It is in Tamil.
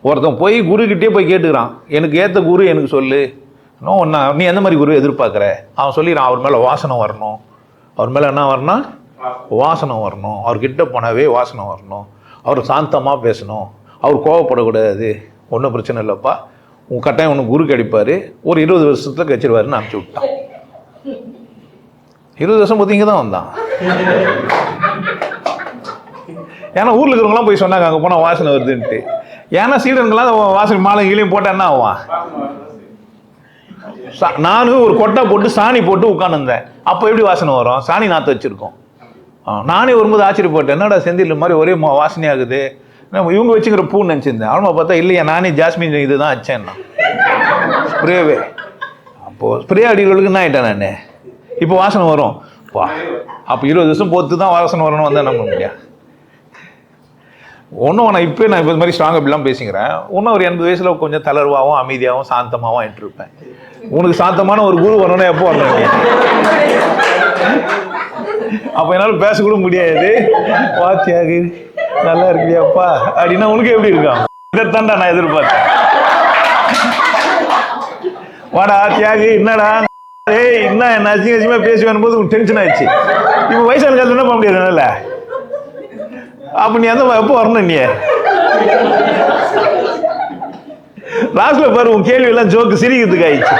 ஒருத்தன் போய் குருக்கிட்டே போய் கேட்டுக்கிறான், எனக்கு ஏற்ற குரு எனக்கு சொல்லு. நீ எந்த மாதிரி குரு எதிர்பார்க்குற? அவன் சொல்லிடுறான், அவர் மேலே வாசனை வரணும். அவர் மேலே என்ன வரணும்? வாசனை வரணும். அவர்கிட்ட போனாவே வாசனை வரணும். அவர் சாந்தமாக பேசணும். அவர் கோவப்படக்கூடாது. ஒன்றும் பிரச்சனை இல்லைப்பா, உன் கட்டாயம் ஒன்று குரு கிடைப்பார், ஒரு 20 வருஷத்துல கழிச்சிருவாருன்னு அனுப்பிச்சி விட்டான். 20 வருஷம் பார்த்து இங்கே தான் வந்தான். ஏன்னா ஊரில் இருக்கிறவங்களாம் போய் சொன்னாங்க அங்கே போனால் வாசனை வருதுன்ட்டு. ஏன்னா சீடன்களாம் வாசனை மாலை கீழையும் போட்டால் என்ன ஆவான்? நானும் ஒரு கொட்டை போட்டு சாணி போட்டு உட்காந்துருந்தேன். அப்போ எப்படி வாசனை வரும்? சாணி நாற்று வச்சுருக்கோம். நானே வரும்போது ஆச்சரியப்பட்டேன், என்னடா செந்தில் மாதிரி ஒரே வாசனையாகுது, இவங்க வச்சுக்கிற பூன்னு நினச்சிருந்தேன். ஆமாம் பார்த்தா இல்லையா, நானே ஜாஸ்மின் இதுதான் வச்சேன்னா ஸ்ப்ரேவே. அப்போது ஸ்ப்ரே அடிக்கிறவளுக்கு என்ன ஆகிட்டேன் நான். இப்போ வாசனை வரும் வா. அப்போ 20 வருஷம் பொறுத்து தான் வாசனை வரணும் வந்தால் என்ன பண்ண முடியாது? ஒன்றும் நான் இப்போ இது மாதிரி ஸ்ட்ராங் அப்படிலாம் பேசிக்கிறேன். இன்னும் ஒரு 80 வயசில் கொஞ்சம் தளர்வாகவும் அமைதியாகவும் சாந்தமாகவும் ஆகிட்டுருப்பேன். உனக்கு சாந்தமான ஒரு குரு வரணும்னா எப்போ வரணும்? அப்போ என்னால் பேசக்கூட முடியாது. வாத்தியாகு நல்லா இருக்கியாப்பா அப்படின்னா உனக்கு எப்படி இருக்கான்? இதைத்தாண்டா நான் எதிர்பார்த்தேன். வாடா தியாகு, என்னடா என்ன அசிங்கமா பேசி வரும்போது உனக்கு டென்ஷன் ஆயிடுச்சு. இப்போ வயசான காலத்துல என்ன பண்ண முடியாது? அப்ப நீ அந்த எப்போ வரணும்? நீ லாஸ்ட்ல பாரு, உன் கேள்வி எல்லாம் ஜோக்கு சிரிக்கிறதுக்கு ஆயிடுச்சு.